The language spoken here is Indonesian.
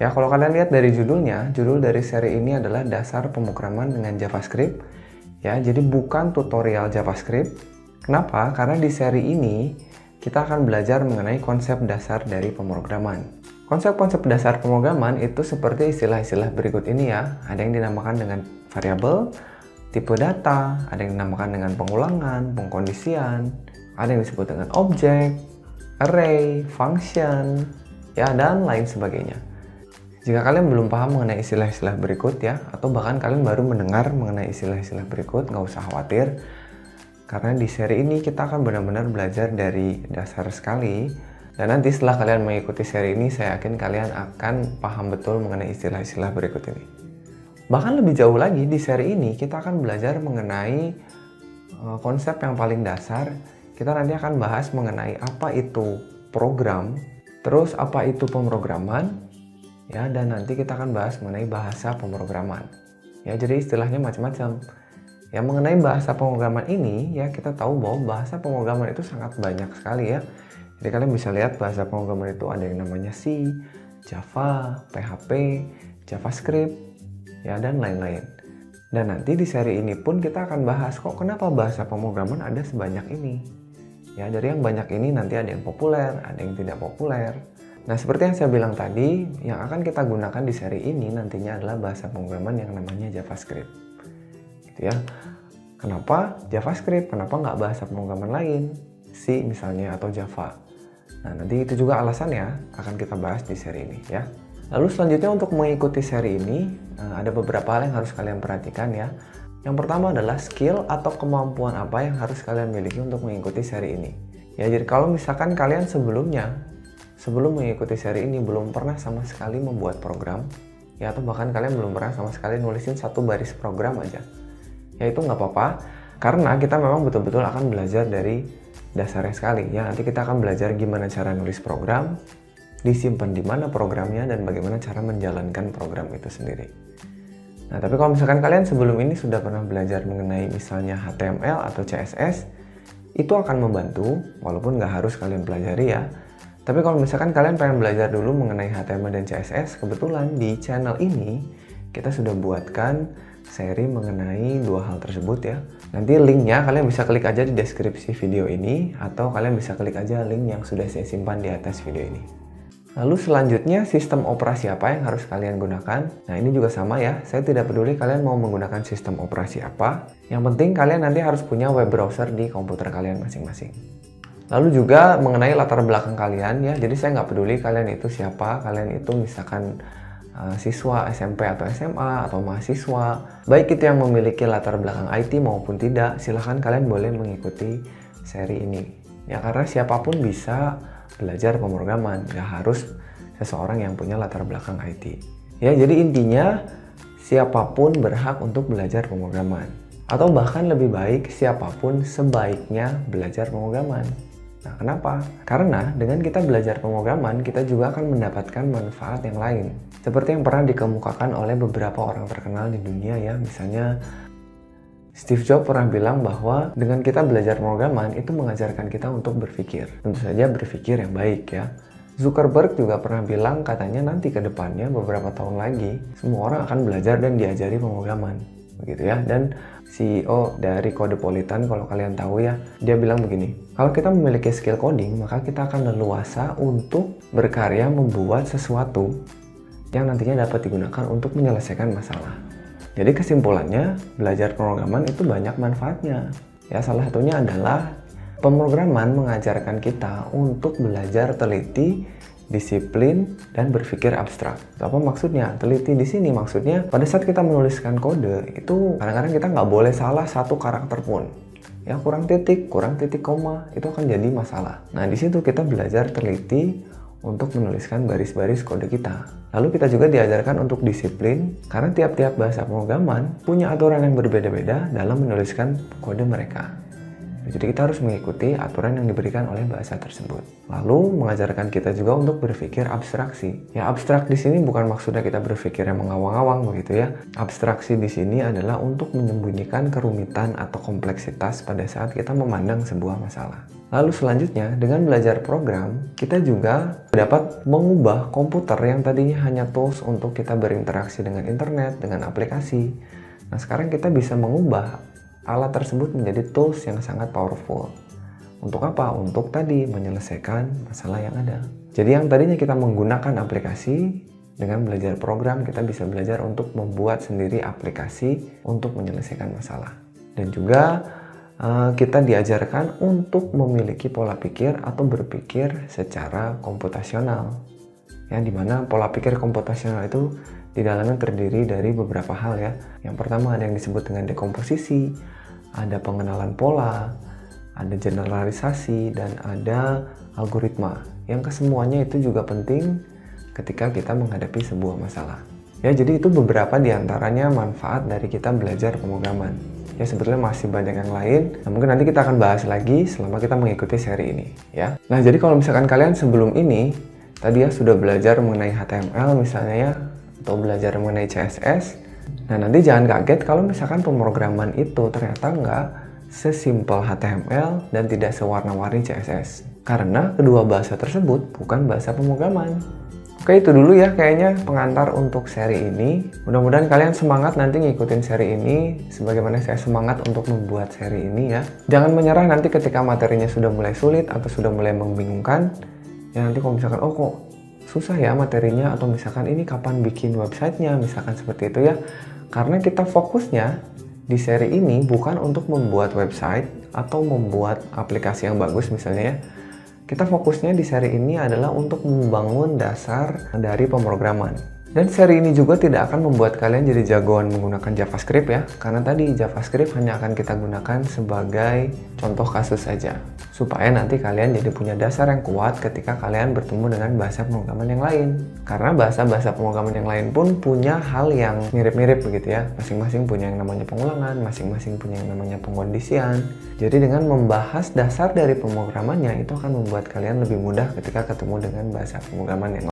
Ya, kalau kalian lihat dari judulnya, judul dari seri ini adalah Dasar Pemrograman dengan JavaScript. Ya, jadi bukan tutorial JavaScript. Kenapa? Karena di seri ini kita akan belajar mengenai konsep dasar dari pemrograman. Konsep-konsep dasar pemrograman itu seperti istilah-istilah berikut ini ya. Ada yang dinamakan dengan variabel, tipe data, ada yang dinamakan dengan pengulangan, pengkondisian, ada yang disebut dengan objek, array, function, ya, dan lain sebagainya. Jika kalian belum paham mengenai istilah-istilah berikut ya, atau bahkan kalian baru mendengar mengenai istilah-istilah berikut, nggak usah khawatir. Karena di seri ini kita akan benar-benar belajar dari dasar sekali. Dan nanti setelah kalian mengikuti seri ini, saya yakin kalian akan paham betul mengenai istilah-istilah berikut ini. Bahkan lebih jauh lagi, di seri ini kita akan belajar mengenai konsep yang paling dasar. Kita nanti akan bahas mengenai apa itu program, terus apa itu pemrograman, ya, dan nanti kita akan bahas mengenai bahasa pemrograman. Ya, jadi istilahnya macam-macam. Ya, mengenai bahasa pemrograman ini, ya, kita tahu bahwa bahasa pemrograman itu sangat banyak sekali ya. Jadi kalian bisa lihat bahasa pemrograman itu ada yang namanya C, Java, PHP, JavaScript, ya, dan lain-lain. Dan nanti di seri ini pun kita akan bahas kok kenapa bahasa pemrograman ada sebanyak ini. Ya, dari yang banyak ini nanti ada yang populer, ada yang tidak populer. Nah, seperti yang saya bilang tadi, yang akan kita gunakan di seri ini nantinya adalah bahasa pemrograman yang namanya JavaScript. Gitu ya. Kenapa JavaScript? Kenapa nggak bahasa pemrograman lain? C misalnya atau Java. Nah, nanti itu juga alasannya akan kita bahas di seri ini ya. Lalu selanjutnya untuk mengikuti seri ini, ada beberapa hal yang harus kalian perhatikan ya. Yang pertama adalah skill atau kemampuan apa yang harus kalian miliki untuk mengikuti seri ini. Ya, jadi kalau misalkan kalian sebelum mengikuti seri ini belum pernah sama sekali membuat program, ya, atau bahkan kalian belum pernah sama sekali nulisin satu baris program aja, ya, itu nggak apa-apa, karena kita memang betul-betul akan belajar dari dasarnya sekali, ya. Nanti kita akan belajar gimana cara nulis program, disimpan di mana programnya, dan bagaimana cara menjalankan program itu sendiri. Nah, tapi kalau misalkan kalian sebelum ini sudah pernah belajar mengenai misalnya HTML atau CSS, itu akan membantu, walaupun nggak harus kalian pelajari ya. Tapi kalau misalkan kalian pengen belajar dulu mengenai HTML dan CSS, kebetulan di channel ini kita sudah buatkan seri mengenai dua hal tersebut ya. Nanti linknya kalian bisa klik aja di deskripsi video ini, atau kalian bisa klik aja link yang sudah saya simpan di atas video ini. Lalu selanjutnya, sistem operasi apa yang harus kalian gunakan? Nah, ini juga sama ya, saya tidak peduli kalian mau menggunakan sistem operasi apa. Yang penting kalian nanti harus punya web browser di komputer kalian masing-masing. Lalu juga mengenai latar belakang kalian ya, jadi saya nggak peduli kalian itu siapa, kalian itu misalkan siswa SMP atau SMA atau mahasiswa, baik itu yang memiliki latar belakang IT maupun tidak, silahkan kalian boleh mengikuti seri ini. Ya, karena siapapun bisa belajar pemrograman, nggak harus seseorang yang punya latar belakang IT. Ya, jadi intinya siapapun berhak untuk belajar pemrograman, atau bahkan lebih baik siapapun sebaiknya belajar pemrograman. Nah, kenapa? Karena dengan kita belajar pemrograman, kita juga akan mendapatkan manfaat yang lain. Seperti yang pernah dikemukakan oleh beberapa orang terkenal di dunia ya. Misalnya, Steve Jobs pernah bilang bahwa dengan kita belajar pemrograman, itu mengajarkan kita untuk berpikir. Tentu saja berpikir yang baik ya. Zuckerberg juga pernah bilang katanya nanti ke depannya beberapa tahun lagi, semua orang akan belajar dan diajari pemrograman. Begitu ya. Dan CEO dari Codepolitan, kalau kalian tahu ya, dia bilang begini, kalau kita memiliki skill coding, maka kita akan leluasa untuk berkarya membuat sesuatu yang nantinya dapat digunakan untuk menyelesaikan masalah. Jadi kesimpulannya, belajar pemrograman itu banyak manfaatnya. Ya, salah satunya adalah pemrograman mengajarkan kita untuk belajar teliti, disiplin, dan berpikir abstrak. Apa maksudnya? Teliti di sini maksudnya pada saat kita menuliskan kode itu kadang-kadang kita nggak boleh salah satu karakter pun. Ya, kurang titik koma itu akan jadi masalah. Nah, di situ kita belajar teliti untuk menuliskan baris-baris kode kita. Lalu kita juga diajarkan untuk disiplin karena tiap-tiap bahasa pemrograman punya aturan yang berbeda-beda dalam menuliskan kode mereka. Jadi kita harus mengikuti aturan yang diberikan oleh bahasa tersebut. Lalu mengajarkan kita juga untuk berpikir abstraksi. Ya, abstrak di sini bukan maksudnya kita berpikir yang mengawang-awang begitu ya. Abstraksi di sini adalah untuk menyembunyikan kerumitan atau kompleksitas pada saat kita memandang sebuah masalah. Lalu selanjutnya, dengan belajar program, kita juga dapat mengubah komputer yang tadinya hanya tools untuk kita berinteraksi dengan internet, dengan aplikasi. Nah, sekarang kita bisa mengubah alat tersebut menjadi tools yang sangat powerful. Untuk apa? Untuk tadi menyelesaikan masalah yang ada. Jadi yang tadinya kita menggunakan aplikasi, dengan belajar program kita bisa belajar untuk membuat sendiri aplikasi untuk menyelesaikan masalah. Dan juga kita diajarkan untuk memiliki pola pikir atau berpikir secara komputasional. Yang dimana pola pikir komputasional itu di dalamnya terdiri dari beberapa hal ya. Yang pertama ada yang disebut dengan dekomposisi, ada pengenalan pola, ada generalisasi, dan ada algoritma. Yang kesemuanya itu juga penting ketika kita menghadapi sebuah masalah. Ya, jadi itu beberapa diantaranya manfaat dari kita belajar pemrograman. Ya, sebetulnya masih banyak yang lain. Nah, mungkin nanti kita akan bahas lagi selama kita mengikuti seri ini, ya. Nah, jadi kalau misalkan kalian sebelum ini tadi ya sudah belajar mengenai HTML misalnya ya, atau belajar mengenai CSS. Nah, nanti jangan kaget kalau misalkan pemrograman itu ternyata nggak sesimpel HTML dan tidak sewarna-warni CSS. Karena kedua bahasa tersebut bukan bahasa pemrograman. Oke, itu dulu ya kayaknya pengantar untuk seri ini. Mudah-mudahan kalian semangat nanti ngikutin seri ini sebagaimana saya semangat untuk membuat seri ini ya. Jangan menyerah nanti ketika materinya sudah mulai sulit atau sudah mulai membingungkan. Ya nanti kalau misalkan, oh kok susah ya materinya, atau misalkan ini kapan bikin websitenya, misalkan seperti itu ya. Karena kita fokusnya di seri ini bukan untuk membuat website atau membuat aplikasi yang bagus misalnya ya. Kita fokusnya di seri ini adalah untuk membangun dasar dari pemrograman. Dan seri ini juga tidak akan membuat kalian jadi jagoan menggunakan JavaScript ya. Karena tadi JavaScript hanya akan kita gunakan sebagai contoh kasus saja. Supaya nanti kalian jadi punya dasar yang kuat ketika kalian bertemu dengan bahasa pemrograman yang lain. Karena bahasa-bahasa pemrograman yang lain pun punya hal yang mirip-mirip begitu ya. Masing-masing punya yang namanya pengulangan, masing-masing punya yang namanya pengkondisian. Jadi dengan membahas dasar dari pemrogramannya itu akan membuat kalian lebih mudah ketika ketemu dengan bahasa pemrograman yang lain.